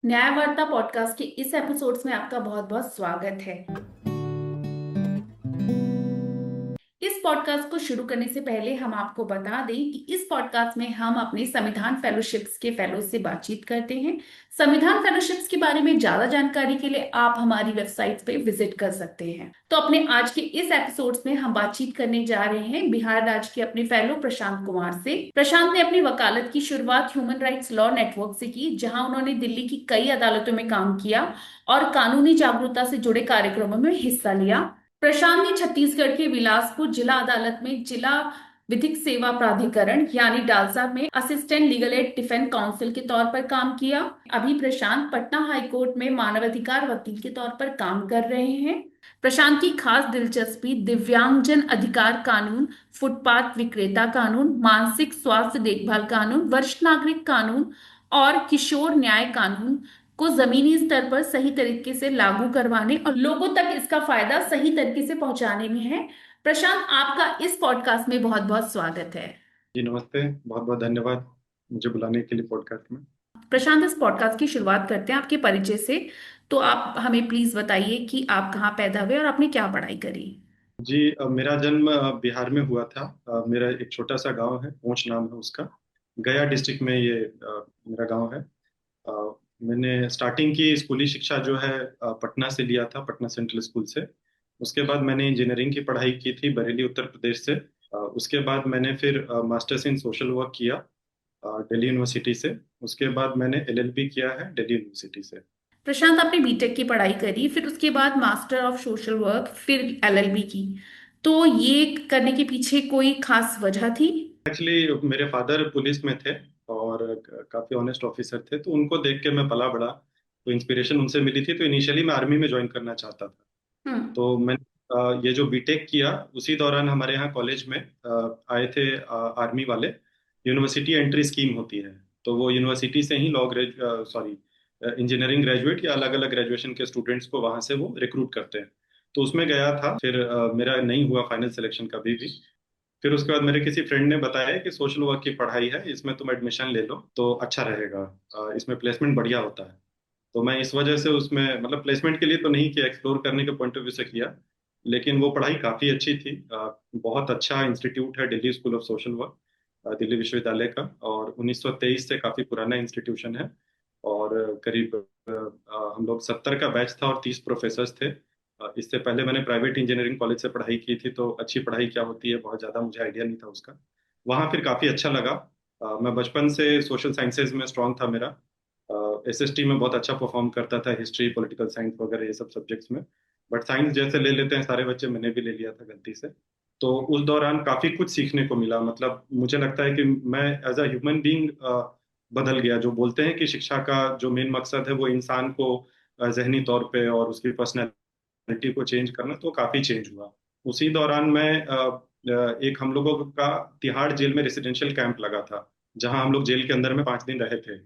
न्यायवार्ता podcast के इस episodes में आपका बहुत बहुत स्वागत है। इस पॉडकास्ट को शुरू करने से पहले हम आपको बता दें कि इस पॉडकास्ट में हम अपने संविधान फेलोशिप्स के फेलो से बातचीत करते हैं। संविधान फेलोशिप्स के बारे में ज्यादा जानकारी के लिए आप हमारी वेबसाइट पे विजिट कर सकते हैं। तो अपने आज के इस एपिसोड्स में हम बातचीत करने जा रहे हैं बिहार राज्य के अपने फेलो प्रशांत कुमार से। प्रशांत ने अपनी वकालत की शुरुआत ह्यूमन राइट्स लॉ नेटवर्क से की, जहां उन्होंने दिल्ली की कई अदालतों में काम किया और कानूनी जागरूकता से जुड़े कार्यक्रमों में हिस्सा लिया। प्रशांत ने छत्तीसगढ़ के बिलासपुर जिला अदालत में जिला विधिक सेवा प्राधिकरण यानी डालसा में assistant legal aid defence council के तौर पर काम किया। अभी प्रशांत पटना हाई कोर्ट में मानवाधिकार वकील के तौर पर काम कर रहे हैं। प्रशांत की खास दिलचस्पी दिव्यांगजन अधिकार कानून, फुटपाथ विक्रेता कानून, मानसिक स्वास्थ्य देखभाल कानून, वरिष्ठ नागरिक कानून और किशोर न्याय कानून को जमीनी स्तर पर सही तरीके से लागू करवाने और लोगों तक इसका फायदा सही तरीके से पहुंचाने में है। प्रशांत, आपका इस पॉडकास्ट में बहुत बहुत स्वागत है। जी नमस्ते। बहुत बहुत धन्यवाद मुझे बुलाने के लिए पॉडकास्ट में। प्रशांत, इस पॉडकास्ट की शुरुआत करते हैं आपके परिचय से। तो आप हमें प्लीज बताइए कि आप कहाँ पैदा हुए और आपने क्या पढ़ाई करी। जी मेरा जन्म बिहार में हुआ था। मेरा एक छोटा सा गांव है, पूंछ नाम है उसका। गया डिस्ट्रिक्ट में ये मेरा गांव है। अ, मैंने स्टार्टिंग की स्कूली शिक्षा जो है पटना से लिया था, पटना सेंट्रल स्कूल से। उसके बाद मैंने इंजीनियरिंग की पढ़ाई की थी बरेली उत्तर प्रदेश से। उसके बाद मैंने फिर मास्टर्स इन सोशल वर्क किया दिल्ली यूनिवर्सिटी से। उसके बाद मैंने एलएलबी किया है दिल्ली यूनिवर्सिटी से। प्रशांत, आपने बीटेक की पढ़ाई करी, फिर उसके बाद मास्टर ऑफ सोशल वर्क, फिर एलएलबी की। तो ये करने के पीछे कोई खास वजह थी? एक्चुअली मेरे फादर पुलिस में थे और काफी ऑनेस्ट ऑफिसर थे, तो उनको देख के मैं पला बड़ा। तो इंस्पिरेशन उनसे मिली थी, तो इनिशियली मैं आर्मी में ज्वाइन करना चाहता था। हम्म। तो मैंने ये जो बीटेक किया उसी दौरान हमारे यहाँ कॉलेज में आए थे आर्मी वाले। यूनिवर्सिटी एंट्री स्कीम होती है, तो वो यूनिवर्सिटी से ही लॉ सॉरी इंजीनियरिंग ग्रेजुएट या अलग अलग ग्रेजुएशन के स्टूडेंट्स को वहां से वो रिक्रूट करते हैं। तो उसमें गया था। फिर मेरा नहीं हुआ फाइनल सिलेक्शन कभी भी। फिर उसके बाद मेरे किसी फ्रेंड ने बताया कि सोशल वर्क की पढ़ाई है, इसमें तुम एडमिशन ले लो तो अच्छा रहेगा। इसमें प्लेसमेंट बढ़िया होता है। तो मैं इस वजह से उसमें, मतलब प्लेसमेंट के लिए तो नहीं किया, एक्सप्लोर करने के पॉइंट ऑफ व्यू से किया। लेकिन वो पढ़ाई काफ़ी अच्छी थी। बहुत अच्छा इंस्टीट्यूट है Delhi school of social work, Delhi विश्वविद्यालय का। और 1923 से काफ़ी पुराना इंस्टीट्यूशन है। और करीब हम लोग 70 का बैच था और 30 प्रोफेसर्स थे। इससे पहले मैंने प्राइवेट इंजीनियरिंग कॉलेज से पढ़ाई की थी, तो अच्छी पढ़ाई क्या होती है बहुत ज़्यादा मुझे आइडिया नहीं था उसका। वहाँ फिर काफ़ी अच्छा लगा। मैं बचपन से सोशल साइंसेज में स्ट्रांग था मेरा। एसएसटी में बहुत अच्छा परफॉर्म करता था, हिस्ट्री पॉलिटिकल साइंस वगैरह ये सब सब्जेक्ट्स में। बट साइंस जैसे ले लेते हैं सारे बच्चे, मैंने भी ले लिया था गलती से। तो उस दौरान काफी कुछ सीखने को मिला। मतलब मुझे लगता है कि मैं एज अ ह्यूमन बीइंग बदल गया। जो बोलते हैं कि शिक्षा का जो मेन मकसद है वो इंसान को जहनी तौर पे और उसकी पर्सनैलिटी को चेंज करना, तो काफी चेंज हुआ। उसी दौरान मैं एक हम लोगों का तिहाड़ जेल में रेसिडेंशियल कैंप लगा था, जहां हम लोग जेल के अंदर में 5 दिन रहे थे।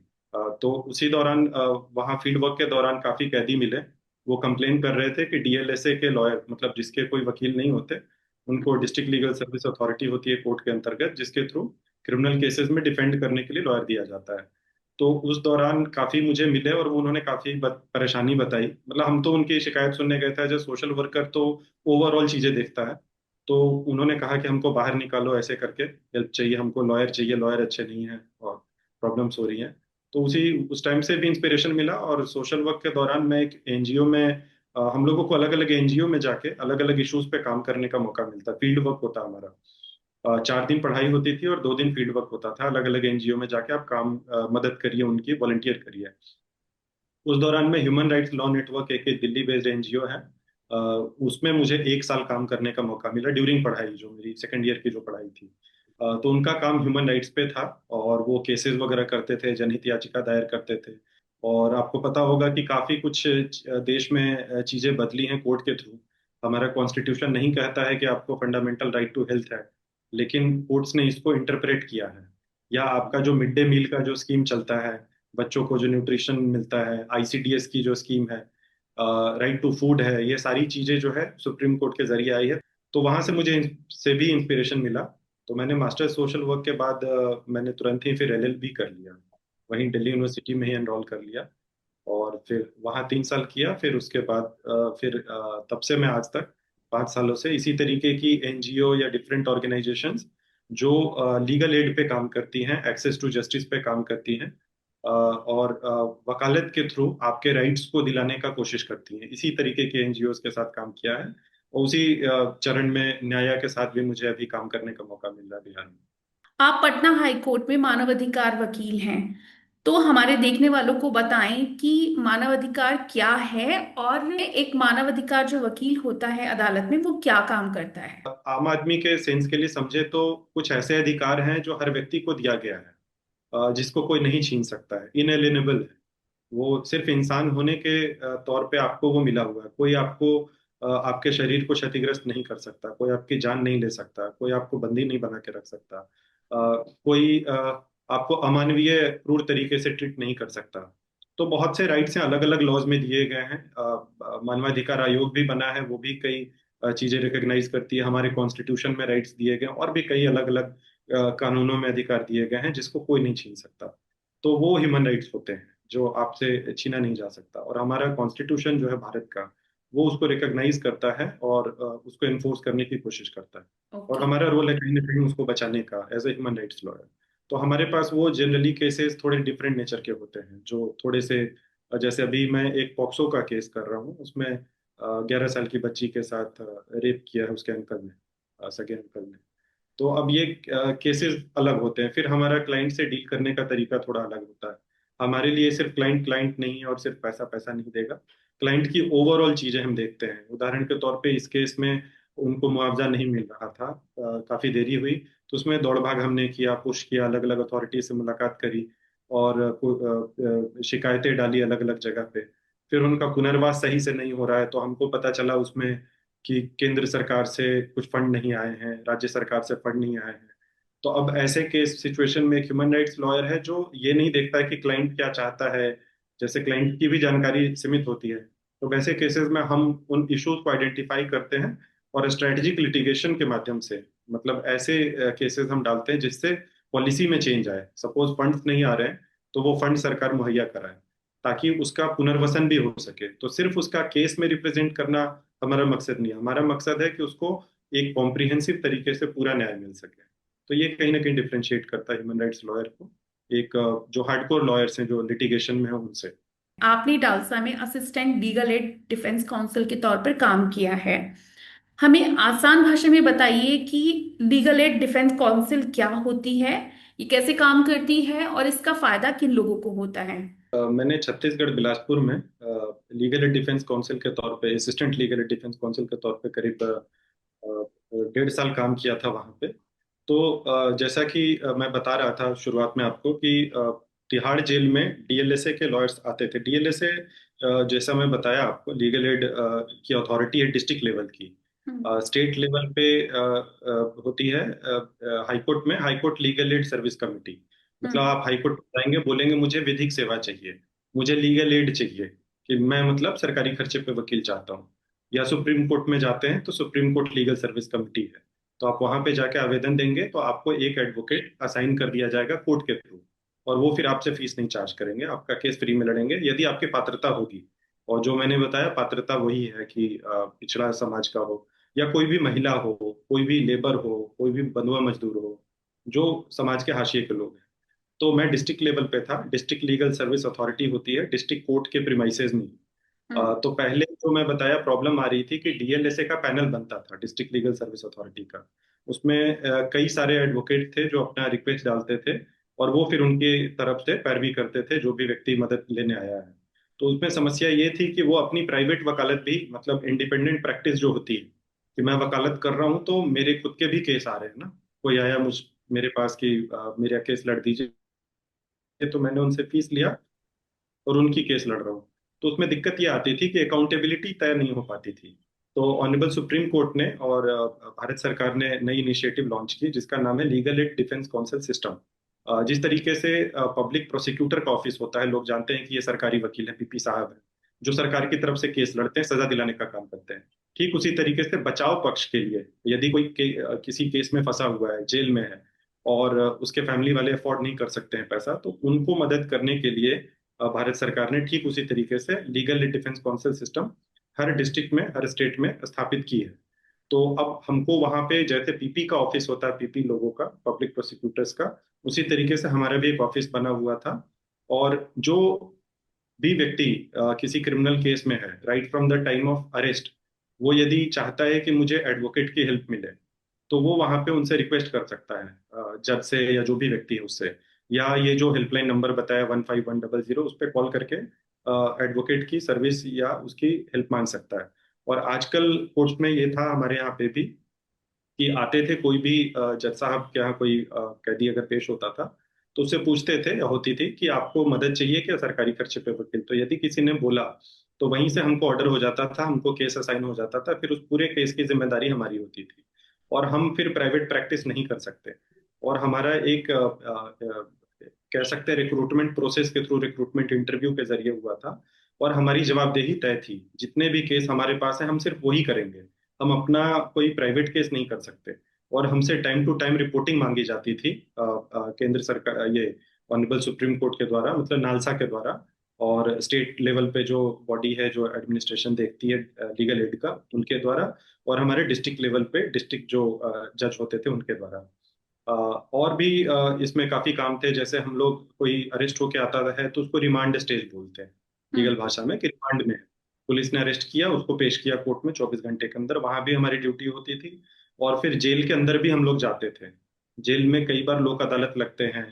तो उसी दौरान वहाँ फील्ड वर्क के दौरान काफी कैदी मिले। वो कंप्लेन कर रहे थे कि डीएलएसए के लॉयर, मतलब जिसके कोई वकील नहीं होते, उनको डिस्ट्रिक्ट लीगल सर्विस अथॉरिटी होती है कोर्ट के अंतर्गत, जिसके थ्रू क्रिमिनल केसेस में डिफेंड करने के लिए लॉयर दिया जाता है। तो उस दौरान काफी मुझे मिले और वो उन्होंने काफी परेशानी बताई। मतलब हम तो उनकी शिकायत सुनने गए थे, जो सोशल वर्कर तो ओवरऑल चीजें देखता है। तो उन्होंने कहा कि हमको बाहर निकालो ऐसे करके, हेल्प चाहिए हमको, लॉयर चाहिए, लॉयर अच्छे नहीं है और प्रॉब्लम्स हो रही हैं। तो उस टाइम से भी इंस्पिरेशन मिला। और सोशल वर्क के दौरान मैं एक एनजीओ में, हम लोगों को अलग अलग एनजीओ में जाके अलग अलग इश्यूज पे काम करने का मौका मिलता। फील्ड वर्क होता हमारा। 4 दिन पढ़ाई होती थी और 2 दिन फील्ड वर्क होता था। अलग अलग एनजीओ में जाके आप काम, मदद करिए उनकी, वॉलंटियर करिए। उस दौरान में ह्यूमन राइट्स लॉ नेटवर्क एक दिल्ली बेस्ड एनजीओ है, अ, उसमें मुझे 1 साल काम करने का मौका मिला ड्यूरिंग पढ़ाई, जो मेरी सेकेंड ईयर की जो पढ़ाई थी। तो उनका काम ह्यूमन राइट्स पे था और वो केसेस वगैरह करते थे, जनहित याचिका दायर करते थे। और आपको पता होगा कि काफी कुछ देश में चीजें बदली हैं कोर्ट के थ्रू। हमारा कॉन्स्टिट्यूशन नहीं कहता है कि आपको फंडामेंटल राइट टू हेल्थ है, लेकिन कोर्ट्स ने इसको इंटरप्रेट किया है। या आपका जो मिड डे मील का जो स्कीम चलता है, बच्चों को जो न्यूट्रिशन मिलता है, आईसीडीएस की जो स्कीम है, राइट टू फूड है, ये सारी चीजें जो है सुप्रीम कोर्ट के जरिए आई है। तो वहां से मुझे से भी इंस्पिरेशन मिला। तो मैंने मास्टर सोशल वर्क के बाद मैंने तुरंत ही फिर एलएलबी कर लिया, वहीं दिल्ली यूनिवर्सिटी में ही एनरोल कर लिया। और फिर वहाँ 3 साल किया। फिर उसके बाद फिर तब से मैं आज तक 5 सालों से इसी तरीके की एनजीओ या डिफरेंट ऑर्गेनाइजेशंस जो लीगल एड पे काम करती हैं, एक्सेस टू जस्टिस पे काम करती हैं, और वकालत के थ्रू आपके राइट्स को दिलाने का कोशिश करती हैं, इसी तरीके के एनजीओ के साथ काम किया है। और उसी चरण में न्याया के साथ भी मुझे अभी काम करने का मौका मिल रहा है बिहार में। आप पटना हाई कोर्ट में मानवाधिकार वकील हैं, तो हमारे देखने वालों को बताएं कि मानवाधिकार क्या है और एक मानवाधिकार जो वकील होता है अदालत में वो क्या काम करता है। आम आदमी के सेंस के लिए समझे तो कुछ ऐसे अधिकार हैं जो हर व्यक्ति को दिया गया है, जिसको कोई नहीं छीन सकता है, इनएलिएनेबल है। वो सिर्फ इंसान होने के तौर पे आपको वो मिला हुआ है। कोई आपको आपके शरीर को क्षतिग्रस्त नहीं कर सकता, कोई आपकी जान नहीं ले सकता, कोई आपको बंदी नहीं बना के रख सकता, कोई आपको अमानवीय क्रूर तरीके से ट्रीट नहीं कर सकता। तो बहुत से राइट्स हैं, अलग अलग लॉज में दिए गए हैं। मानवाधिकार आयोग भी बना है, वो भी कई चीजें रिकॉग्नाइज करती है। हमारे कॉन्स्टिट्यूशन में राइट्स दिए गए हैं, और भी कई अलग अलग कानूनों में अधिकार दिए गए हैं जिसको कोई नहीं छीन सकता। तो वो ह्यूमन राइट्स होते हैं जो आपसे छीना नहीं जा सकता। और हमारा कॉन्स्टिट्यूशन जो है भारत का, वो उसको रिकॉग्नाइज करता है और उसको एनफोर्स करने की कोशिश करता है। और ओके। हमारा रोल है कहीं ना कहीं उसको बचाने का as a human rights lawyer. तो हमारे पास वो जनरली केसेस थोड़े डिफरेंट नेचर के होते हैं, जो थोड़े से जैसे अभी मैं एक पॉक्सो का केस कर रहा हूँ, उसमें 11 साल की बच्ची के साथ रेप किया है उसके अंकल ने, सगे अंकल ने। तो अब ये केसेस अलग होते हैं, फिर हमारा क्लाइंट से डील करने का तरीका थोड़ा अलग होता है। हमारे लिए सिर्फ क्लाइंट क्लाइंट नहीं है, और सिर्फ पैसा पैसा नहीं देगा। क्लाइंट की ओवरऑल चीजें हम देखते हैं। उदाहरण के तौर पे इस केस में उनको मुआवजा नहीं मिल रहा था, काफी देरी हुई। तो उसमें दौड़ भाग हमने किया, पुश किया, अलग अलग अथॉरिटी से मुलाकात करी, और शिकायतें डाली अलग अलग जगह पे। फिर उनका पुनर्वास सही से नहीं हो रहा है, तो हमको पता चला उसमें कि केंद्र सरकार से कुछ फंड नहीं आए हैं, राज्य सरकार से फंड नहीं आए हैं। तो अब ऐसे केस सिचुएशन में एक ह्यूमन राइट्स लॉयर है जो ये नहीं देखता है कि क्लाइंट क्या चाहता है। जैसे क्लाइंट की भी जानकारी सीमित होती है, तो वैसे केसेस में हम उन इश्यूज को आइडेंटिफाई करते हैं, और स्ट्रेटेजिक लिटिगेशन के माध्यम से, मतलब ऐसे केसेस हम डालते हैं जिससे पॉलिसी में चेंज आए। सपोज फंड्स नहीं आ रहे हैं, तो वो फंड सरकार मुहैया कराए ताकि उसका पुनर्वसन भी हो सके। तो सिर्फ उसका केस में रिप्रेजेंट करना हमारा मकसद नहीं है। हमारा मकसद है कि उसको एक कॉम्प्रिहेंसिव तरीके से पूरा न्याय मिल सके। तो ये कहीं ना कहीं डिफरेंशिएट करता है ह्यूमन राइट्स लॉयर को एक जो हार्डकोर लॉयर्स हैं जो लिटिगेशन में है उनसे। आपने डालसा में assistant legal aid defence council के तौर पर काम किया है। हमें आसान भाषा में बताइए कि लीगल एड डिफेंस काउंसिल क्या होती है, ये कैसे काम करती है और इसका फायदा किन लोगों को होता है। मैंने छत्तीसगढ़ बिलासपुर में लीगल एड डिफेंस काउंसिल के तौर पे, assistant legal aid defence council के तौर पे करीब 1.5 साल काम किया था वहां पे। तो जैसा कि मैं बता रहा था शुरुआत में आपको कि तिहाड़ जेल में डीएलएसए के लॉयर्स आते थे। डीएलएसए, जैसा मैं बताया आपको, लीगल एड की अथॉरिटी है डिस्ट्रिक्ट लेवल की। हम्म। स्टेट लेवल पे होती है हाईकोर्ट में high court legal aid service committee. मतलब हम्म। आप हाईकोर्ट जाएंगे, बोलेंगे मुझे विधिक सेवा चाहिए, मुझे लीगल एड चाहिए, कि मैं मतलब सरकारी खर्चे पे वकील चाहता हूँ। या सुप्रीम कोर्ट में जाते हैं तो supreme court legal service committee है। तो आप वहां पे जाके आवेदन देंगे तो आपको एक एडवोकेट असाइन कर दिया जाएगा कोर्ट के थ्रू। और वो फिर आपसे फीस नहीं चार्ज करेंगे, आपका केस फ्री में लड़ेंगे यदि आपकी पात्रता होगी। और जो मैंने बताया, पात्रता वही है कि पिछड़ा समाज का हो, या कोई भी महिला हो, कोई भी लेबर हो, कोई भी बंधुआ मजदूर हो, जो समाज के हाशिए के लोग हैं। तो मैं डिस्ट्रिक्ट लेवल पे था। डिस्ट्रिक्ट लीगल सर्विस अथॉरिटी होती है डिस्ट्रिक्ट कोर्ट के प्रीमाइसेस में। हम्म। तो पहले जो मैं बताया प्रॉब्लम आ रही थी कि डीएलएसए का पैनल बनता था डिस्ट्रिक्ट लीगल सर्विस अथॉरिटी का। उसमें कई सारे एडवोकेट थे जो अपना रिक्वेस्ट डालते थे, और वो फिर उनकी तरफ से पैरवी करते थे जो भी व्यक्ति मदद लेने आया है। तो उसमें समस्या ये थी कि वो अपनी प्राइवेट वकालत भी, मतलब इंडिपेंडेंट प्रैक्टिस जो होती है, कि मैं वकालत कर रहा हूँ तो मेरे खुद के भी केस आ रहे हैं ना। कोई आया मेरे पास कि मेरा केस लड़ दीजिए, तो मैंने उनसे फीस लिया और उनकी केस लड़ रहा हूँ। तो उसमें दिक्कत ये आती थी कि अकाउंटेबिलिटी तय नहीं हो पाती थी। तो ऑनरेबल सुप्रीम कोर्ट ने और भारत सरकार ने नई इनिशिएटिव लॉन्च की जिसका नाम है legal aid defence council system. जिस तरीके से पब्लिक प्रोसिक्यूटर का ऑफिस होता है, लोग जानते हैं कि ये सरकारी वकील है, पीपी साहब है, जो सरकार की तरफ से केस लड़ते हैं, सजा दिलाने का काम करते हैं। ठीक उसी तरीके से बचाव पक्ष के लिए यदि कोई किसी केस में फंसा हुआ है, जेल में है, और उसके फैमिली वाले अफोर्ड नहीं कर सकते हैं पैसा, तो उनको मदद करने के लिए भारत सरकार ने ठीक उसी तरीके से लीगल डिफेंस काउंसिल सिस्टम हर डिस्ट्रिक्ट में, हर स्टेट में स्थापित की है। तो अब हमको वहां पे जैसे पीपी का ऑफिस होता है, पीपी लोगों का, पब्लिक प्रोसिक्यूटर्स का, उसी तरीके से हमारा भी एक ऑफिस बना हुआ था। और जो भी व्यक्ति किसी क्रिमिनल केस में है, right from the time of arrest, वो यदि चाहता है कि मुझे एडवोकेट की हेल्प मिले, तो वो वहां पे उनसे रिक्वेस्ट कर सकता है, जज से या जो भी व्यक्ति है उससे, या ये जो हेल्पलाइन नंबर बताया 15100 उस पर कॉल करके एडवोकेट की सर्विस या उसकी हेल्प मांग सकता है। और आजकल कोर्ट में ये था हमारे यहाँ पे भी कि आते थे कोई भी जज साहब के यहाँ कोई कैदी अगर पेश होता था, तो उससे पूछते थे या होती थी कि आपको मदद चाहिए क्या सरकारी खर्चे पे वकील। तो यदि किसी ने बोला तो वहीं से हमको ऑर्डर हो जाता था, हमको केस असाइन हो जाता था, फिर उस पूरे केस की जिम्मेदारी हमारी होती थी। और हम फिर प्राइवेट प्रैक्टिस नहीं कर सकते। और हमारा एक कह सकते हैं रिक्रूटमेंट प्रोसेस के थ्रू, रिक्रूटमेंट इंटरव्यू के जरिए हुआ था। और हमारी जवाबदेही तय थी, जितने भी केस हमारे पास है हम सिर्फ वही करेंगे, हम अपना कोई प्राइवेट केस नहीं कर सकते। और हमसे टाइम टू टाइम रिपोर्टिंग मांगी जाती थी केंद्र सरकार, ये ऑनरेबल सुप्रीम कोर्ट के द्वारा, मतलब नालसा के द्वारा। और स्टेट लेवल पे जो बॉडी है जो एडमिनिस्ट्रेशन देखती है लीगल एड का, उनके द्वारा। और हमारे डिस्ट्रिक्ट लेवल पे डिस्ट्रिक्ट जो जज होते थे उनके द्वारा। और भी इसमें काफी काम थे। जैसे हम लोग कोई अरेस्ट होके आता है तो उसको रिमांड स्टेज बोलते हैं लीगल हम्म। भाषा में, कि रिमांड में है। पुलिस ने अरेस्ट किया, उसको पेश किया कोर्ट में 24 घंटे के अंदर, वहां भी हमारी ड्यूटी होती थी। और फिर जेल के अंदर भी हम लोग जाते थे। जेल में कई बार लोक अदालत लगते हैं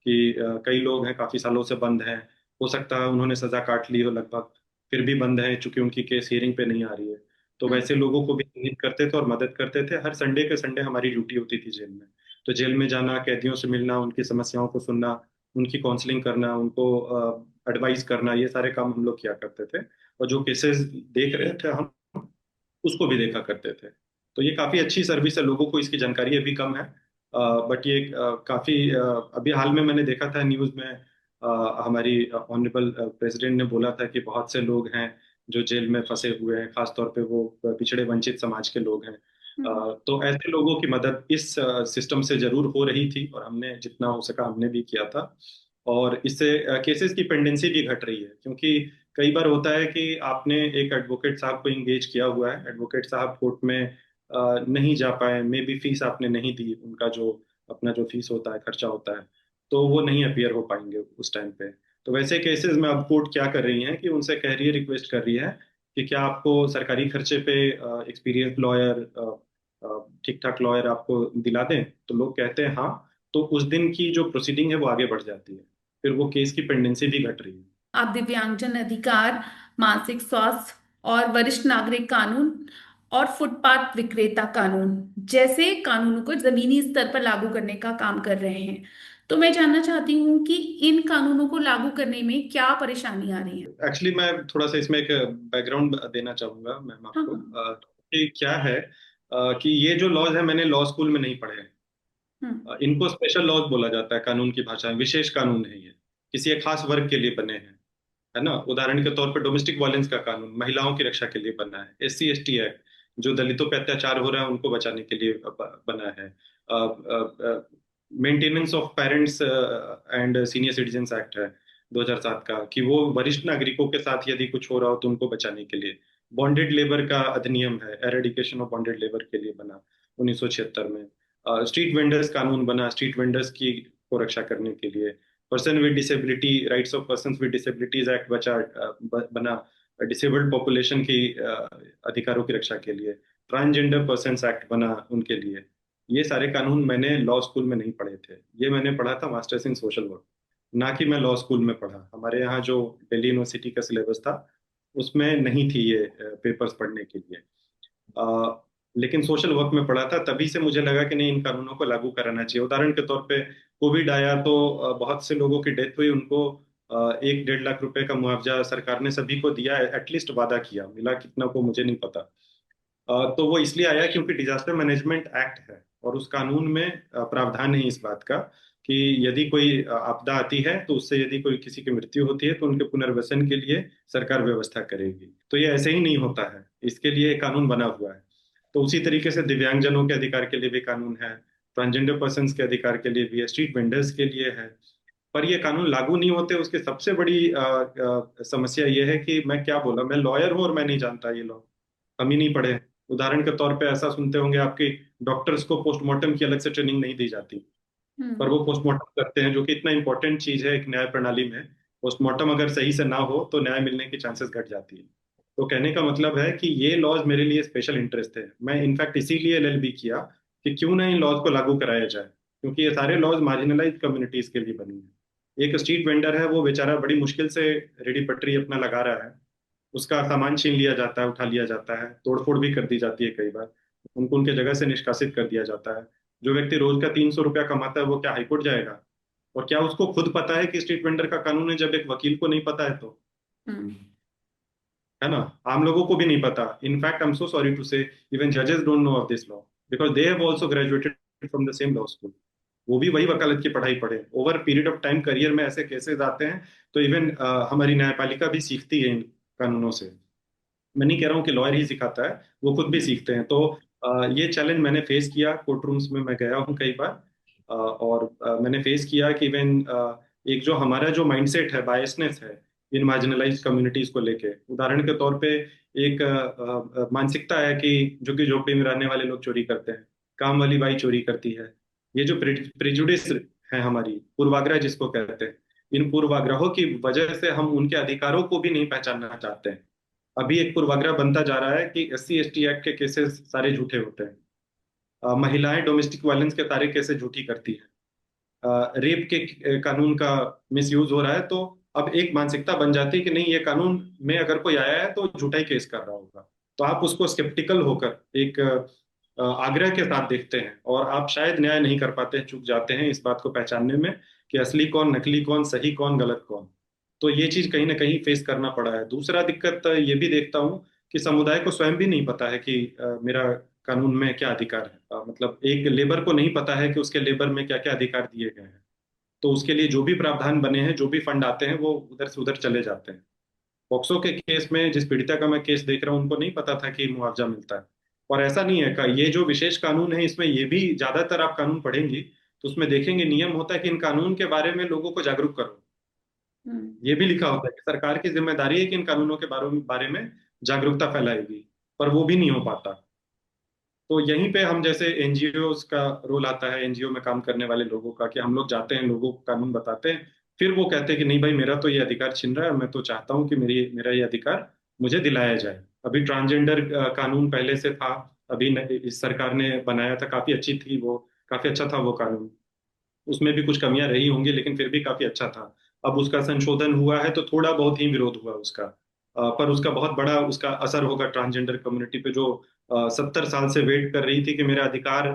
कि कई लोग हैं काफी सालों से बंद हैं, हो सकता है उन्होंने सजा काट ली हो लगभग, फिर भी बंद है चूंकि उनकी केस हियरिंग पे नहीं आ रही है। तो हम्म। वैसे लोगों को भी चिन्हित करते थे और मदद करते थे। हर संडे के संडे हमारी ड्यूटी होती थी जेल में। तो जेल में जाना, कैदियों से मिलना, उनकी समस्याओं को सुनना, उनकी काउंसलिंग करना, उनको एडवाइस करना, ये सारे काम हम लोग किया करते थे। और जो केसेस देख रहे थे हम, उसको भी देखा करते थे। तो ये काफी अच्छी सर्विस है, लोगों को इसकी जानकारी अभी कम है। बट ये काफी अभी हाल में मैंने देखा था न्यूज में, हमारी ऑनरेबल प्रेसिडेंट ने बोला था कि बहुत से लोग हैं जो जेल में फंसे हुए हैं, खासतौर पे वो पिछड़े वंचित समाज के लोग हैं। हम्म। तो ऐसे लोगों की मदद इस सिस्टम से जरूर हो रही थी, और हमने जितना हो सका हमने भी किया था। और इससे केसेस की पेंडेंसी भी घट रही है, क्योंकि कई बार होता है कि आपने एक एडवोकेट साहब को इंगेज किया हुआ है, एडवोकेट साहब कोर्ट में नहीं जा पाए, मे बी फीस आपने नहीं दी, उनका जो अपना जो फीस होता है, खर्चा होता है, तो वो नहीं अपियर हो पाएंगे उस टाइम पे। तो वैसे केसेस में अब कोर्ट क्या कर रही है कि उनसे कह रही है, रिक्वेस्ट कर रही है कि क्या आपको सरकारी खर्चे पे एक्सपीरियंस लॉयर, ठीक ठाक लॉयर आपको दिला दें। तो लोग कहते हैं हाँ। तो उस दिन की जो प्रोसीडिंग है वो आगे बढ़ जाती है, फिर वो केस की पेंडेंसी भी घट रही है। आप दिव्यांगजन अधिकार, मानसिक स्वास्थ्य और वरिष्ठ नागरिक कानून और फुटपाथ विक्रेता कानून जैसे कानूनों को जमीनी स्तर पर लागू करने का काम कर रहे हैं। तो मैं जानना चाहती हूँ कि इन कानूनों को लागू करने में क्या परेशानी आ रही है। एक्चुअली मैं थोड़ा सा इसमें एक बैकग्राउंड देना चाहूंगा मैम हाँ आपको, हाँ। कि क्या है कि ये जो लॉज है मैंने लॉ स्कूल में नहीं पढ़े हैं। हम्म। इनको स्पेशल लॉज बोला जाता है, कानून की भाषा में विशेष कानून है ये, किसी एक खास वर्ग के लिए बने हैं। है ना, उदाहरण के तौर पर डोमेस्टिक वायलेंस का कानून महिलाओं की रक्षा के लिए बना है। SC ST एक्ट जो दलितों पे अत्याचार हो रहा है उनको बचाने के लिए बना है। Maintenance of parents and senior citizens act है 2007 का, कि वो वरिष्ठ नागरिकों के साथ यदि कुछ हो रहा हो तो उनको बचाने के लिए। बॉन्डेड लेबर का अधिनियम है, एरेडिकेशन ऑफ बॉन्डेड लेबर के लिए बना 1976 में। स्ट्रीट वेंडर्स कानून बना स्ट्रीट वेंडर्स की को रक्षा करने के लिए। Person with disability, rights of person with disabilities act बना डिसेबल्ड पॉपुलेशन की अधिकारों की रक्षा के लिए। ट्रांसजेंडर पर्सन एक्ट बना उनके लिए। ये सारे कानून मैंने लॉ स्कूल में नहीं पढ़े थे, ये मैंने पढ़ा था मास्टर्स इन सोशल वर्क। ना कि मैं लॉ स्कूल में पढ़ा, हमारे यहाँ जो दिल्ली यूनिवर्सिटी का सिलेबस था उसमें नहीं थी ये पेपर्स पढ़ने के लिए। लेकिन सोशल वर्क में पढ़ा था, तभी से मुझे लगा कि नहीं, इन कानूनों को लागू कराना चाहिए। उदाहरण के तौर पे कोविड आया तो बहुत से लोगों की डेथ हुई, उनको 1-1.5 लाख रुपए का मुआवजा सरकार ने सभी को दिया, एटलीस्ट वादा किया, मिला कितना को मुझे नहीं पता। तो वो इसलिए आया क्योंकि डिजास्टर मैनेजमेंट एक्ट है, और उस कानून में प्रावधान है इस बात का कि यदि कोई आपदा आती है तो उससे यदि कोई किसी की मृत्यु होती है तो उनके पुनर्वसन के लिए सरकार व्यवस्था करेगी। तो ये ऐसे ही नहीं होता है, इसके लिए एक कानून बना हुआ है। तो उसी तरीके से दिव्यांगजनों के अधिकार के लिए भी कानून है, ट्रांसजेंडर पर्सन के अधिकार के लिए भी है, स्ट्रीट वेंडर्स के लिए है। पर ये कानून लागू नहीं होते, उसकी सबसे बड़ी समस्या ये है कि मैं क्या बोला, मैं लॉयर हूँ और मैं नहीं जानता ये लॉ, हम ही नहीं पढ़े। उदाहरण के तौर पे ऐसा सुनते होंगे आपके डॉक्टर्स को पोस्टमार्टम की अलग से ट्रेनिंग नहीं दी जाती, पर हम्म। वो पोस्टमार्टम करते हैं, जो कि इतना इंपॉर्टेंट चीज है एक न्याय प्रणाली में। पोस्टमार्टम अगर सही से ना हो तो न्याय मिलने की चांसेस घट जाती है। तो कहने का मतलब है कि ये लॉज मेरे लिए स्पेशल इंटरेस्ट है। मैं इनफैक्ट इसीलिए एलएलबी किया कि क्यों ना इन लॉज को लागू कराया जाए, क्योंकि ये सारे लॉज मार्जिनलाइज कम्युनिटीज के लिए बनी है। एक स्ट्रीट वेंडर है, वो बेचारा बड़ी मुश्किल से रेडी पटरी अपना लगा रहा है, उसका सामान छीन लिया जाता है, उठा लिया जाता है, तोड़फोड़ भी कर दी जाती है कई बार, उनको उनके जगह से निष्कासित कर दिया जाता है। जो व्यक्ति रोज का 300 रुपया कमाता है वो क्या हाईकोर्ट जाएगा? और क्या उसको खुद पता है कि स्ट्रीट वेंडर का कानून है, जब एक वकील को नहीं पता है तो? हम्म। है ना? आम लोगों को भी नहीं पता। In fact I am so sorry to say, even जजेस don't know of this law, because they have also graduated from the same law school. वो भी वही वकालत की पढ़ाई पढ़े, over period of time career में ऐसे केसेस आते हैं। तो इवन हमारी न्यायपालिका भी सीखती है इन कानूनों से। मैं नहीं कह रहा हूँ कि लॉयर ही सिखाता है, वो खुद भी सीखते हैं। तो ये चैलेंज मैंने फेस किया, कोर्ट रूम्स में मैं गया हूँ कई बार। और मैंने फेस किया कि इवन एक जो हमारा जो माइंडसेट है, बायसनेस है इन मार्जिनलाइज कम्युनिटीज को लेके। उदाहरण के तौर पे एक मानसिकता है कि झुग्गी झोपड़ी में रहने वाले लोग चोरी करते हैं, काम वाली बाई चोरी करती है। ये जो प्रिजुडिस है हमारी, पूर्वाग्रह जिसको कहते हैं, इन पूर्वाग्रहों की वजह से हम उनके अधिकारों को भी नहीं पहचानना चाहते हैं। अभी एक पूर्वाग्रह बनता जा रहा है कि SC ST एक्ट के केसेस सारे झूठे होते हैं। महिलाएं डोमेस्टिक वायलेंस के सारे केसेस झूठी करती हैं। रेप के कानून का मिसयूज हो रहा है, तो अब एक मानसिकता बन जाती है कि नहीं, ये कानून में अगर कोई आया है तो झूठा ही केस कर रहा होगा। तो आप उसको स्केप्टिकल होकर एक आग्रह के साथ देखते हैं, और आप शायद न्याय नहीं कर पाते हैं, चूक जाते हैं इस बात को पहचानने में कि असली कौन, नकली कौन, सही कौन, गलत कौन। तो ये चीज कहीं ना कहीं फेस करना पड़ा है। दूसरा दिक्कत ये भी देखता हूँ कि समुदाय को स्वयं भी नहीं पता है कि मेरा कानून में क्या अधिकार है। मतलब एक लेबर को नहीं पता है कि उसके लेबर में क्या क्या अधिकार दिए गए हैं। तो उसके लिए जो भी प्रावधान बने हैं, जो भी फंड आते हैं, वो उधर से उधर चले जाते हैं। पॉक्सो के केस में जिस पीड़िता का मैं केस देख रहा हूँ, उनको नहीं पता था कि मुआवजा मिलता है। और ऐसा नहीं है का, ये जो विशेष कानून है इसमें ये भी, ज्यादातर आप कानून पढ़ेंगी तो उसमें देखेंगे नियम होता है कि इन कानून के बारे में लोगों को जागरूक करो। हम्म। ये भी लिखा होता है कि सरकार की जिम्मेदारी है कि इन कानूनों के बारे में जागरूकता फैलाएगी, पर वो भी नहीं हो पाता। तो यहीं पे हम जैसे एनजीओ का रोल आता है, एनजीओ में काम करने वाले लोगों का, कि हम लोग जाते हैं, लोगों को कानून बताते हैं, फिर वो कहते हैं कि नहीं भाई, मेरा तो ये अधिकार छिन रहा है, मैं तो चाहता हूँ कि मेरा ये अधिकार मुझे दिलाया जाए। अभी ट्रांसजेंडर कानून पहले से था, अभी इस सरकार ने बनाया था, काफी अच्छी थी वो, काफी अच्छा था वो कानून। उसमें भी कुछ कमियां रही होंगी, लेकिन फिर भी काफी अच्छा था। अब उसका संशोधन हुआ है तो थोड़ा बहुत ही विरोध हुआ उसका। पर उसका बहुत बड़ा उसका असर होगा ट्रांसजेंडर कम्युनिटी पे, जो 70 साल से वेट कर रही थी कि मेरा अधिकार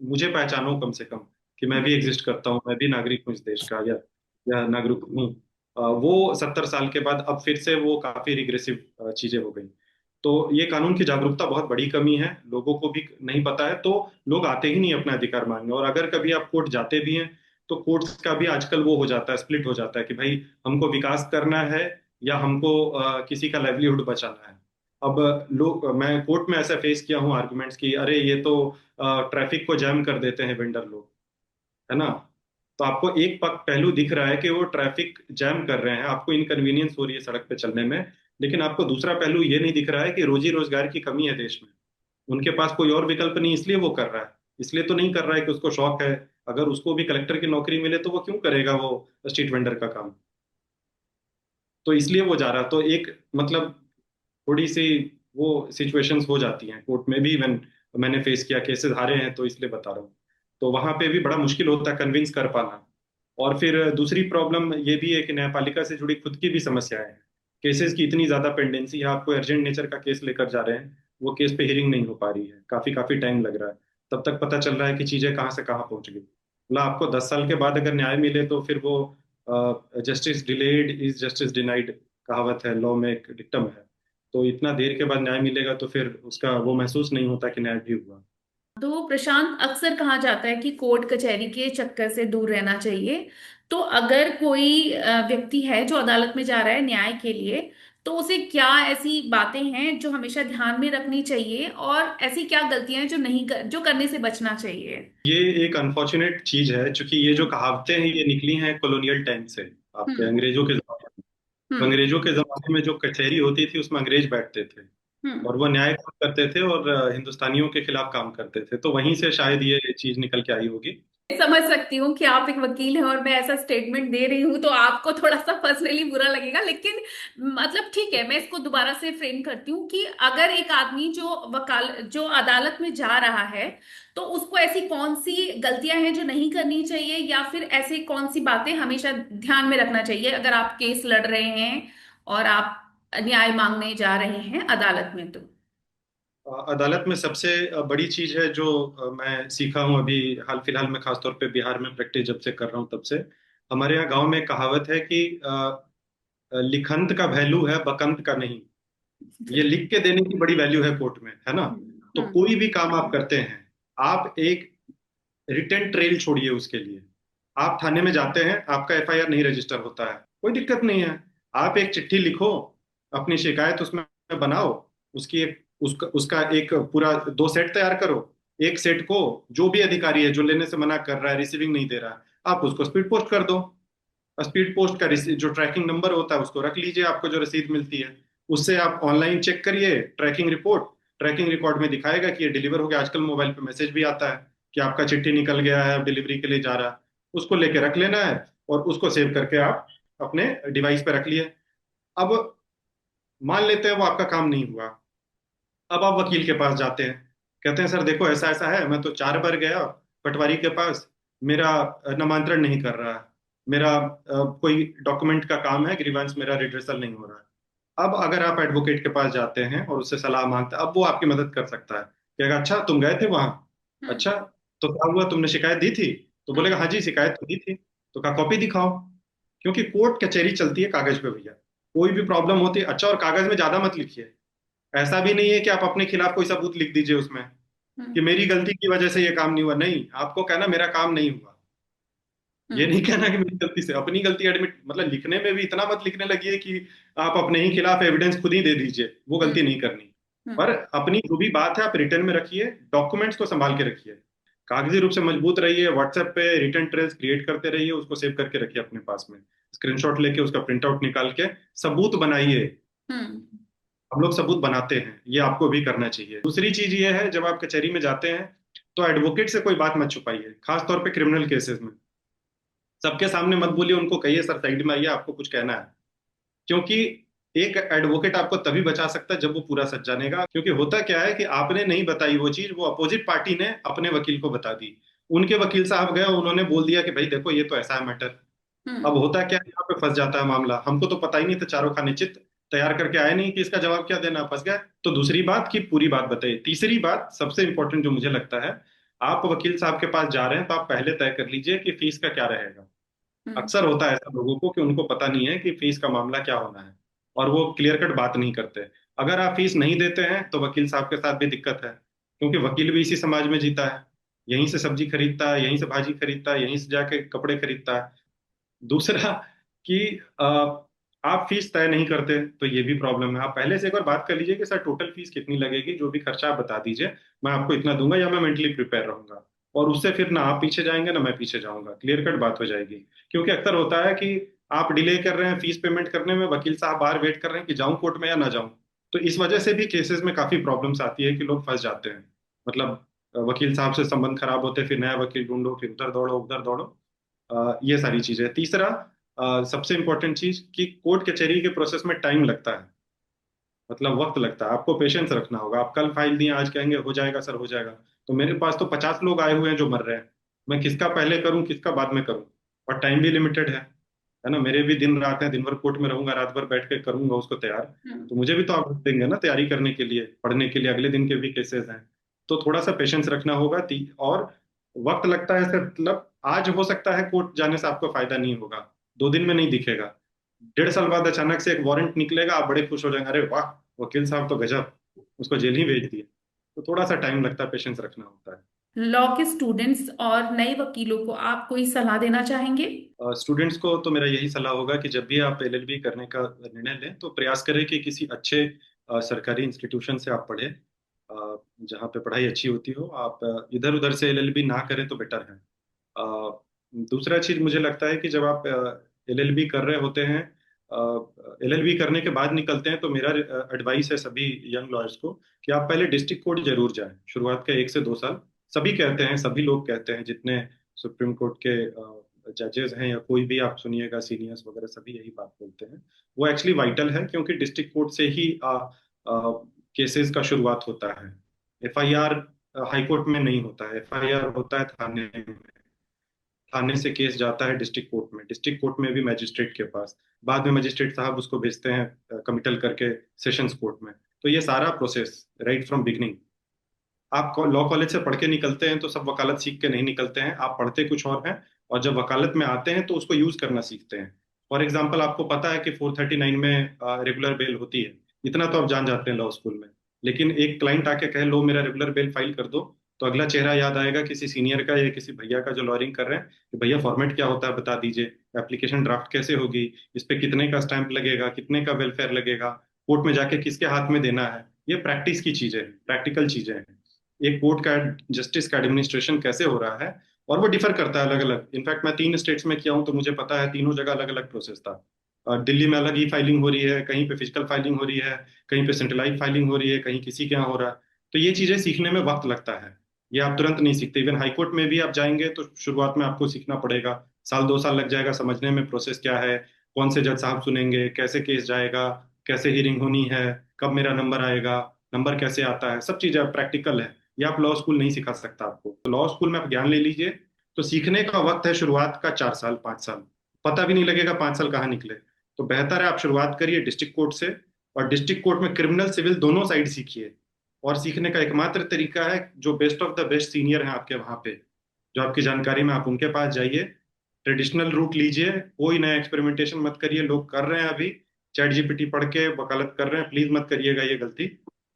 मुझे पहचानो कम से कम, कि मैं भी एग्जिस्ट करता हूँ, मैं भी नागरिक हूँ इस देश का, या नागरिक हूँ। वो 70 साल के बाद अब फिर से वो काफी रिग्रेसिव चीजें हो गई। तो ये कानून की जागरूकता बहुत बड़ी कमी है, लोगों को भी नहीं पता है, तो लोग आते ही नहीं अपना अधिकार मांगने। और अगर कभी आप कोर्ट जाते भी हैं तो कोर्ट्स का भी आजकल वो हो जाता है, स्प्लिट हो जाता है कि भाई हमको विकास करना है या हमको किसी का लाइवलीहुड बचाना है। अब लोग, मैं कोर्ट में ऐसा फेस किया हूँ आर्गुमेंट्स की, अरे ये तो ट्रैफिक को जैम कर देते हैं वेंडर लोग, है ना? तो आपको एक पहलू दिख रहा है कि वो ट्रैफिक जैम कर रहे हैं, आपको इनकन्वीनियंस हो रही है सड़क पे चलने में, लेकिन आपको दूसरा पहलू ये नहीं दिख रहा है कि रोजी रोजगार की कमी है देश में। उनके पास कोई और विकल्प नहीं, इसलिए वो कर रहा है। इसलिए तो नहीं कर रहा है कि उसको शौक है। अगर उसको भी कलेक्टर की नौकरी मिले तो वो क्यों करेगा वो स्ट्रीट वेंडर का काम? तो इसलिए वो जा रहा। तो एक मतलब थोड़ी सी वो सिचुएशंस हो जाती हैं कोर्ट में भी। मैंने फेस किया, केसेस हारे हैं, तो इसलिए बता रहा हूँ। तो वहां पे भी बड़ा मुश्किल होता है कन्विंस कर पाना। और फिर दूसरी प्रॉब्लम ये भी है कि न्यायपालिका से जुड़ी खुद की भी समस्याएं हैं। केसेस की इतनी ज्यादा पेंडेंसी है, आपको अर्जेंट नेचर का केस लेकर जा रहे हैं, वो केस पे हियरिंग नहीं हो पा रही है, काफी काफी टाइम लग रहा है। तब तक पता चल रहा है कि चीजें कहाँ से कहाँ पहुंच गई। मतलब आपको 10 साल के बाद अगर न्याय मिले तो फिर वो justice delayed is justice denied कहावत है, लॉ में एक डिक्टम है। तो इतना देर के बाद न्याय मिलेगा तो फिर उसका वो महसूस नहीं होता कि न्याय भी हुआ। तो प्रशांत, अक्सर कहा जाता है कि कोर्ट कचहरी के चक्कर से दूर रहना चाहिए। तो अगर कोई व्यक्ति है जो अदालत में जा रहा है न्याय के लिए, तो उसे क्या ऐसी बातें हैं जो हमेशा ध्यान में रखनी चाहिए, और ऐसी क्या गलतियां हैं जो नहीं कर, जो करने से बचना चाहिए? ये एक अनफॉर्चुनेट चीज है, क्योंकि ये जो हम्म। कहावतें हैं ये निकली हैं कॉलोनियल टाइम से, आपके हम्म। अंग्रेजों के जमाने में। तो हम्म। अंग्रेजों के जमाने में जो कचहरी होती थी उसमें अंग्रेज बैठते थे हम्म। और वो न्याय करते थे और हिंदुस्तानियों के खिलाफ काम करते थे, तो वहीं से शायद ये चीज निकल के आई होगी। समझ सकती हूँ कि आप एक वकील हैं और मैं ऐसा स्टेटमेंट दे रही हूँ तो आपको थोड़ा सा पर्सनली बुरा लगेगा, लेकिन मतलब ठीक है, मैं इसको दोबारा से फ्रेम करती हूँ कि अगर एक आदमी जो अदालत में जा रहा है, तो उसको ऐसी कौन सी गलतियां हैं जो नहीं करनी चाहिए, या फिर ऐसी कौन सी बातें हमेशा ध्यान में रखना चाहिए अगर आप केस लड़ रहे हैं और आप न्याय मांगने जा रहे हैं अदालत में तो? अदालत में सबसे बड़ी चीज है जो मैं सीखा हूँ अभी हाल फिलहाल में, खासतौर पे बिहार में प्रैक्टिस जब से कर रहा हूँ तब से। हमारे यहाँ गांव में एक कहावत है कि लिखंत का वैल्यू है, बकंत का नहीं। ये लिख के देने की बड़ी वैल्यू है कोर्ट में, है ना। तो हम्म। कोई भी काम आप करते हैं, आप एक रिटर्न ट्रेल छोड़िए उसके लिए। आप थाने में जाते हैं, आपका एफआईआर नहीं रजिस्टर होता है, कोई दिक्कत नहीं है। आप एक चिट्ठी लिखो, अपनी शिकायत उसमें बनाओ, उसकी एक उसका उसका एक पूरा 2 सेट तैयार करो। एक सेट को जो भी अधिकारी है जो लेने से मना कर रहा है, रिसीविंग नहीं दे रहा है, आप उसको स्पीड पोस्ट कर दो। स्पीड पोस्ट का जो ट्रैकिंग नंबर होता है उसको रख लीजिए, आपको जो रसीद मिलती है उससे आप ऑनलाइन चेक करिए ट्रैकिंग रिपोर्ट। ट्रैकिंग रिकॉर्ड में दिखाएगा कि ये डिलीवर हो गया। आजकल मोबाइल पे मैसेज भी आता है कि आपका चिट्ठी निकल गया है, डिलीवरी के लिए जा रहा है। उसको लेके रख लेना है और उसको सेव करके आप अपने डिवाइस पे रख लिए। अब मान लेते हैं वो आपका काम नहीं हुआ। अब आप वकील के पास जाते हैं, कहते हैं सर देखो ऐसा ऐसा है, मैं तो 4 बार गया पटवारी के पास, मेरा नामांतरण नहीं कर रहा है, मेरा कोई डॉक्यूमेंट का काम है, ग्रीवांस मेरा रिड्रेसल नहीं हो रहा है। अब अगर आप एडवोकेट के पास जाते हैं और उससे सलाह मांगते हैं, अब वो आपकी मदद कर सकता है कि अगर अच्छा तुम गए थे वहां, हम्म। अच्छा तो क्या हुआ, तुमने शिकायत दी थी? तो हम्म। बोलेगा हाँ जी शिकायत तो दी थी। तो कहा कॉपी दिखाओ। क्योंकि कोर्ट कचहरी चलती है कागज पे भैया। कोई भी प्रॉब्लम होती है, अच्छा, और कागज में ज्यादा मत लिखिए। ऐसा भी नहीं है कि आप अपने खिलाफ कोई सबूत लिख दीजिए उसमें कि हम्म। मेरी गलती की वजह से ये काम नहीं हुआ। नहीं, आपको कहना मेरा काम नहीं हुआ। ये हम्म। नहीं कहना कि मेरी गलती से, अपनी गलती एडमिट, मतलब लिखने में भी इतना मत लिखने लगिए कि आप अपने ही खिलाफ एविडेंस खुद ही दे दीजिए, वो गलती हम्म। नहीं करनी। हम्म। पर अपनी जो भी बात है आप रिटर्न में रखिए, डॉक्यूमेंट्स को संभाल के रखिए, कागजी रूप से मजबूत रहिए, व्हाट्सएप पे रिटर्न ट्रेल्स क्रिएट करते रहिए, उसको सेव करके रखिए अपने पास में, स्क्रीनशॉट लेके उसका प्रिंट आउट निकाल के सबूत बनाइए। हम्म। हम लोग सबूत बनाते हैं, ये आपको भी करना चाहिए। दूसरी चीज ये है, जब आप कचहरी में जाते हैं तो एडवोकेट से कोई बात मत छुपाइए, खास तौर पे क्रिमिनल केसेस में। सबके सामने मत बोलिए, उनको कहिए सर साइड में आइए, आपको कुछ कहना है। क्योंकि एक एडवोकेट आपको तभी बचा सकता है जब वो पूरा सच जानेगा। क्योंकि होता क्या है कि आपने नहीं बताई वो चीज, वो अपोजिट पार्टी ने अपने वकील को बता दी। उनके वकील साहब गए, उन्होंने बोल दिया कि भाई देखो ये तो ऐसा है मैटर। हम्म। अब होता क्या है, यहाँ पे फंस जाता है मामला। हमको तो पता ही नहीं था, चारों खाने चित तैयार करके आए नहीं कि इसका जवाब क्या देना, फंस गए। तो दूसरी बात कि पूरी बात बताइए। तीसरी बात सबसे इंपॉर्टेंट जो मुझे लगता है, आप वकील साहब के पास जा रहे हैं तो आप पहले तय कर लीजिए कि फीस का क्या रहेगा। हम्म। अक्सर होता है ऐसा लोगों को कि उनको पता नहीं है कि फीस का मामला क्या होना है, और वो क्लियर कट बात नहीं करते। अगर आप फीस नहीं देते हैं तो वकील साहब के साथ भी दिक्कत है, क्योंकि वकील भी इसी समाज में जीता है, यहीं से सब्जी खरीदता है, यहीं से भाजी खरीदता है, यहीं से जाके कपड़े खरीदता है। दूसरा कि आप फीस तय नहीं करते तो ये भी प्रॉब्लम है। आप पहले से एक बार बात कर लीजिए कि सर टोटल फीस कितनी लगेगी, जो भी खर्चा आप बता दीजिए, मैं आपको इतना दूंगा, या मैं मेंटली प्रिपेयर रहूंगा। और उससे फिर ना आप पीछे जाएंगे ना मैं पीछे जाऊंगा, क्लियर कट बात हो जाएगी। क्योंकि अक्सर होता है कि आप डिले कर रहे हैं फीस पेमेंट करने में, वकील साहब बाहर वेट कर रहे हैं कि जाऊं कोर्ट में या ना जाऊं। तो इस वजह से भी केसेस में काफी प्रॉब्लम्स आती है कि लोग फंस जाते हैं। मतलब वकील साहब से संबंध खराब होते, फिर नया वकील ढूंढो, फिर उधर दौड़ो उधर दौड़ो। ये सारी चीजें। तीसरा, सबसे इंपॉर्टेंट चीज कि कोर्ट कचहरी के प्रोसेस में टाइम लगता है, मतलब वक्त लगता है। आपको पेशेंस रखना होगा। आप कल फाइल दिए, आज कहेंगे हो जाएगा सर हो जाएगा। तो मेरे पास तो 50 लोग आए हुए हैं जो मर रहे हैं, मैं किसका पहले करूं किसका बाद में करूं। और टाइम भी लिमिटेड है ना। मेरे भी दिन रात है, दिन भर कोर्ट में रहूंगा, रात भर बैठ के करूंगा उसको तैयार। हम्म। तो मुझे भी तो आप वक्त देंगे ना तैयारी करने के लिए, पढ़ने के लिए, अगले दिन के भी केसेस हैं। तो थोड़ा सा पेशेंस रखना होगा। और वक्त लगता है इसका मतलब आज हो सकता है कोर्ट जाने से आपको फायदा नहीं होगा, 2 दिन में नहीं दिखेगा। 1.5 साल बाद अचानक से एक वारंट निकलेगा, आप बड़े खुश हो जाएंगे, अरे वाह वकील साहब तो गजब, उसको जेल ही भेज दिए। तो थोड़ा सा टाइम लगता है, पेशेंस रखना होता है। लॉ के स्टूडेंट्स और नए वकीलों को आप कोई सलाह देना चाहेंगे? स्टूडेंट्स को तो मेरा यही सलाह होगा कि जब भी आप एलएलबी करने का निर्णय लें तो प्रयास करें कि किसी अच्छे सरकारी इंस्टीट्यूशन से आप पढ़ें, जहाँ पे पढ़ाई अच्छी होती हो। आप इधर उधर से एलएलबी ना करें तो बेटर है। दूसरा चीज मुझे लगता है कि जब आप एलएलबी कर रहे होते हैं, एलएलबी करने के बाद निकलते हैं, तो मेरा एडवाइस है सभी यंग लॉयर्स को कि आप पहले डिस्ट्रिक्ट कोर्ट जरूर जाएं, शुरुआत के 1 से 2 साल। सभी कहते हैं, सभी लोग कहते हैं, जितने सुप्रीम कोर्ट के जजेस हैं या कोई भी आप सुनिएगा सीनियर्स वगैरह, सभी यही बात बोलते हैं। वो एक्चुअली वाइटल है, क्योंकि डिस्ट्रिक्ट कोर्ट से ही केसेस का शुरुआत होता है। एफआईआर हाई कोर्ट में नहीं होता है, एफआईआर होता है थाने में। थाने से केस जाता है डिस्ट्रिक्ट कोर्ट में, डिस्ट्रिक्ट कोर्ट में भी मैजिस्ट्रेट के पास। बाद में मैजिस्ट्रेट साहब उसको भेजते हैं कमिटल करके सेशंस कोर्ट में। तो ये सारा प्रोसेस राइट फ्रॉम बिगनिंग। आप लॉ कॉलेज से पढ़ के निकलते हैं तो सब वकालत सीख के नहीं निकलते हैं, आप पढ़ते कुछ और हैं, और जब वकालत में आते हैं तो उसको यूज करना सीखते हैं। फॉर एग्जाम्पल, आपको पता है कि 439 में रेगुलर बेल होती है, इतना तो आप जान जाते हैं लॉ स्कूल में। लेकिन एक क्लाइंट आके कहे लो मेरा रेगुलर बेल फाइल कर दो, तो अगला चेहरा याद आएगा किसी सीनियर का या किसी भैया का जो लॉयरिंग कर रहे हैं, कि भैया फॉर्मेट क्या होता है बता दीजिए, एप्लीकेशन ड्राफ्ट कैसे होगी, इस पे कितने का स्टैंप लगेगा, कितने का वेलफेयर लगेगा, कोर्ट में जाके किसके हाथ में देना है। ये प्रैक्टिस की चीजें हैं, प्रैक्टिकल चीजें हैं। एक कोर्ट का जस्टिस का एडमिनिस्ट्रेशन कैसे हो रहा है, और वो डिफर करता है अलग अलग। इनफैक्ट मैं 3 स्टेट्स में किया हूँ, तो मुझे पता है तीनों जगह अलग अलग प्रोसेस था। दिल्ली में अलग ही फाइलिंग हो रही है, कहीं पे फिजिकल फाइलिंग हो रही है, कहीं पे सेंट्रलाइज फाइलिंग हो रही है, कहीं किसी के यहाँ हो रहा है। तो ये चीजें सीखने में वक्त लगता है, ये आप तुरंत नहीं सीखते। इवन हाई कोर्ट में भी आप जाएंगे तो शुरुआत में आपको सीखना पड़ेगा, 1 साल 2 साल लग जाएगा समझने में प्रोसेस क्या है, कौन से जज साहब सुनेंगे, कैसे केस जाएगा, कैसे हियरिंग होनी है, कब मेरा नंबर आएगा, नंबर कैसे आता है, सब चीजें प्रैक्टिकल है। ये आप लॉ स्कूल नहीं सिखा सकता आपको। तो लॉ स्कूल में आप ज्ञान ले लीजिए, तो सीखने का वक्त है शुरुआत का 4 साल 5 साल, पता भी नहीं लगेगा 5 साल कहाँ निकले। तो बेहतर है आप शुरुआत करिए डिस्ट्रिक्ट कोर्ट से, और डिस्ट्रिक्ट कोर्ट में क्रिमिनल सिविल दोनों साइड सीखिए। और सीखने का एकमात्र तरीका है, जो best of the best senior हैं आपके वहां पे, जो आपकी जानकारी में, आप उनके पास जाइए, ट्रेडिशनल रूट लीजिए, कोई नया एक्सपेरिमेंटेशन मत करिए। लोग कर रहे हैं अभी, चैट जीपीटी पढ़ के वकालत कर रहे हैं, प्लीज मत करिएगा ये गलती,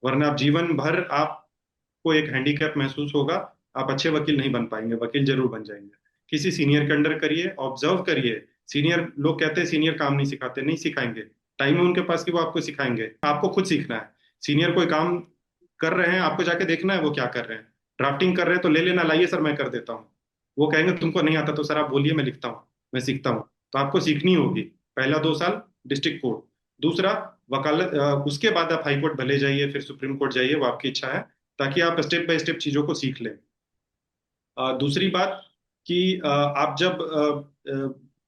वरना आप जीवन भर आपको एक हैंडीकैप महसूस होगा। आप अच्छे वकील नहीं बन पाएंगे, वकील जरूर बन जाएंगे। किसी सीनियर के अंडर करिए, ऑब्जर्व करिए। सीनियर लोग कहते हैं सीनियर काम नहीं सिखाते, नहीं सिखाएंगे। टाइम है उनके पास कि वो आपको सिखाएंगे, आपको खुद सीखना है। सीनियर कोई काम कर रहे हैं, आपको जाके देखना है वो क्या कर रहे हैं। ड्राफ्टिंग कर रहे हैं तो ले लेना, लाइए सर मैं कर देता हूँ। वो कहेंगे तुमको नहीं आता तो सर आप बोलिए, मैं लिखता हूँ, मैं सीखता हूँ। तो आपको सीखनी होगी। पहला 2 साल डिस्ट्रिक्ट कोर्ट, दूसरा वकालत, उसके बाद आप हाई कोर्ट भले जाइए, फिर सुप्रीम कोर्ट जाइए, वो आपकी इच्छा है, ताकि आप स्टेप बाय स्टेप चीजों को सीख लें। दूसरी बात कि आप जब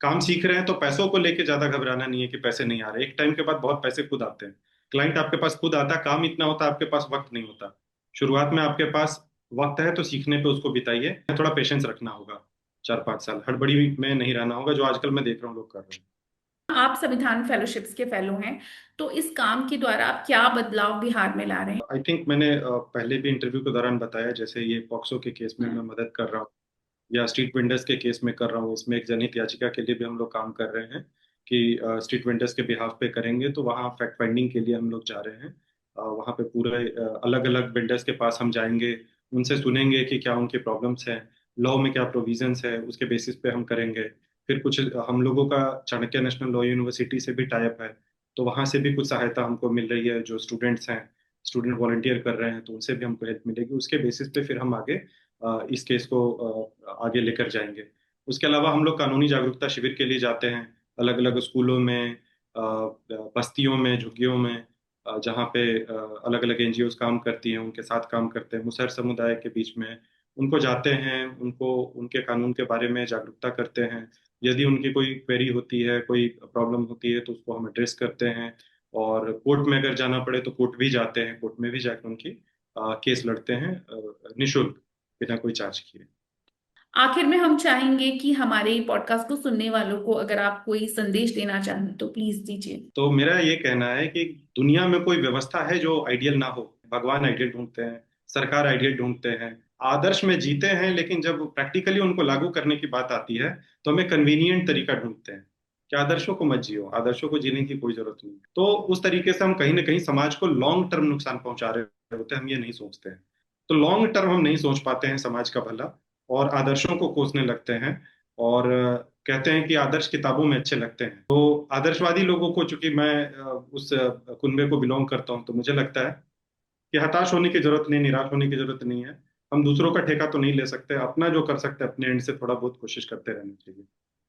काम सीख रहे हैं तो पैसों को लेके ज्यादा घबराना नहीं है कि पैसे नहीं आ रहे। एक टाइम के बाद बहुत पैसे खुद आते हैं, क्लाइंट आपके पास खुद आता है, काम इतना होता है आपके पास वक्त नहीं होता। शुरुआत में आपके पास वक्त है तो सीखने पे उसको बिताइए, थोड़ा पेशेंस रखना होगा। 4 5 साल हड़बड़ी में नहीं रहना होगा, जो आजकल मैं देख रहा हूँ लोग कर रहे हैं। आप संविधान फेलोशिप्स के फेलो हैं, तो इस काम के द्वारा आप क्या बदलाव बिहार में ला रहे आई थिंक मैंने पहले भी इंटरव्यू के दौरान बताया, जैसे ये पॉक्सो के केस में हैं? मैं मदद कर रहा हूँ, या स्ट्रीट वेंडर्स के केस में कर रहा हूँ। इसमें एक जनहित याचिका के लिए भी हम लोग काम कर रहे हैं कि स्ट्रीट वेंडर्स के बिहाफ पे करेंगे, तो वहाँ फैक्ट फाइंडिंग के लिए हम लोग जा रहे हैं। वहाँ पे पूरे अलग अलग वेंडर्स के पास हम जाएंगे, उनसे सुनेंगे कि क्या उनकी प्रॉब्लम्स हैं, लॉ में क्या प्रोविजंस है, उसके बेसिस पे हम करेंगे। फिर कुछ हम लोगों का चाणक्य नेशनल लॉ यूनिवर्सिटी से भी टाई अप है, तो वहाँ से भी कुछ सहायता हमको मिल रही है। जो स्टूडेंट्स हैं, स्टूडेंट वॉलंटियर कर रहे हैं, तो उनसे भी हमको हेल्प मिलेगी। उसके बेसिस पे फिर हम आगे इस केस को आगे लेकर जाएंगे। उसके अलावा हम लोग कानूनी जागरूकता शिविर के लिए जाते हैं, अलग अलग स्कूलों में, बस्तियों में, झुग्गियों में, जहाँ पे अलग अलग एनजीओज काम करती हैं, उनके साथ काम करते हैं, मुसहर समुदाय के बीच में उनको जाते हैं, उनको उनके कानून के बारे में जागरूकता करते हैं। यदि उनकी कोई क्वेरी होती है, कोई प्रॉब्लम होती है, तो उसको हम एड्रेस करते हैं। और कोर्ट में अगर जाना पड़े तो कोर्ट भी जाते हैं, कोर्ट में भी जाकर उनकी केस लड़ते हैं, निशुल्क, बिना कोई चार्ज किए। आखिर में हम चाहेंगे कि हमारे पॉडकास्ट को सुनने वालों को अगर आप कोई संदेश देना चाहें तो प्लीज दीजिए। तो मेरा ये कहना है कि दुनिया में कोई व्यवस्था है जो आइडियल ना हो। भगवान आइडियल ढूंढते हैं, सरकार आइडियल ढूंढते हैं, आदर्श में जीते हैं, लेकिन जब प्रैक्टिकली उनको लागू करने की बात आती है तो हमें कन्वीनियंट तरीका ढूंढते हैं कि आदर्शों को मत जियो, आदर्शों को जीने की कोई जरूरत नहीं। तो उस तरीके से हम कहीं ना कहीं समाज को लॉन्ग टर्म नुकसान पहुंचा रहे होते हैं, हम ये नहीं सोचते हैं। तो लॉन्ग टर्म हम नहीं सोच पाते हैं समाज का भला, और आदर्शों को कोसने लगते हैं। और कहते हैं कि आदर्श किताबों में अच्छे लगते हैं। तो आदर्शवादी लोगों को, चूंकि मैं उस कुनबे को बिलोंग करता हूँ, तो मुझे लगता है कि हताश होने की जरूरत नहीं, निराश होने की जरूरत नहीं है। हम दूसरों का ठेका तो नहीं ले सकते, अपना जो कर सकते हैं अपने एंड से थोड़ा बहुत कोशिश करते रहना चाहिए।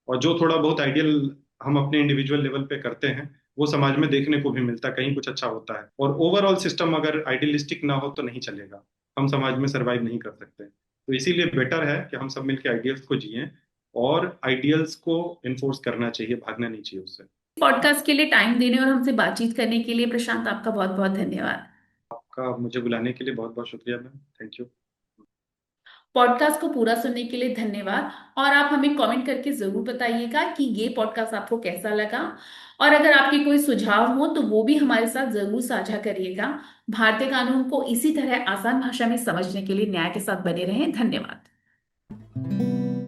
और जो थोड़ा बहुत आइडियल हम अपने इंडिविजुअल लेवल पे करते हैं, वो समाज में देखने को भी मिलता है, कहीं कुछ अच्छा होता है। और ओवरऑल सिस्टम अगर आइडियलिस्टिक ना हो तो नहीं चलेगा, हम समाज में सरवाइव नहीं कर सकते। तो इसीलिए बेटर है कि हम सब मिलकर आइडियल्स को जिएं, और आइडियल्स को इन्फोर्स करना चाहिए, भागना नहीं चाहिए उससे। पॉडकास्ट के लिए टाइम देने और हमसे बातचीत करने के लिए प्रशांत, आपका बहुत बहुत धन्यवाद। आपका मुझे बुलाने के लिए बहुत बहुत शुक्रिया मैम, थैंक यू। पॉडकास्ट को पूरा सुनने के लिए धन्यवाद। और आप हमें कमेंट करके जरूर बताइएगा कि ये पॉडकास्ट आपको कैसा लगा। और अगर आपके कोई सुझाव हो तो वो भी हमारे साथ जरूर साझा करिएगा। भारतीय कानून को इसी तरह आसान भाषा में समझने के लिए न्याय के साथ बने रहें। धन्यवाद।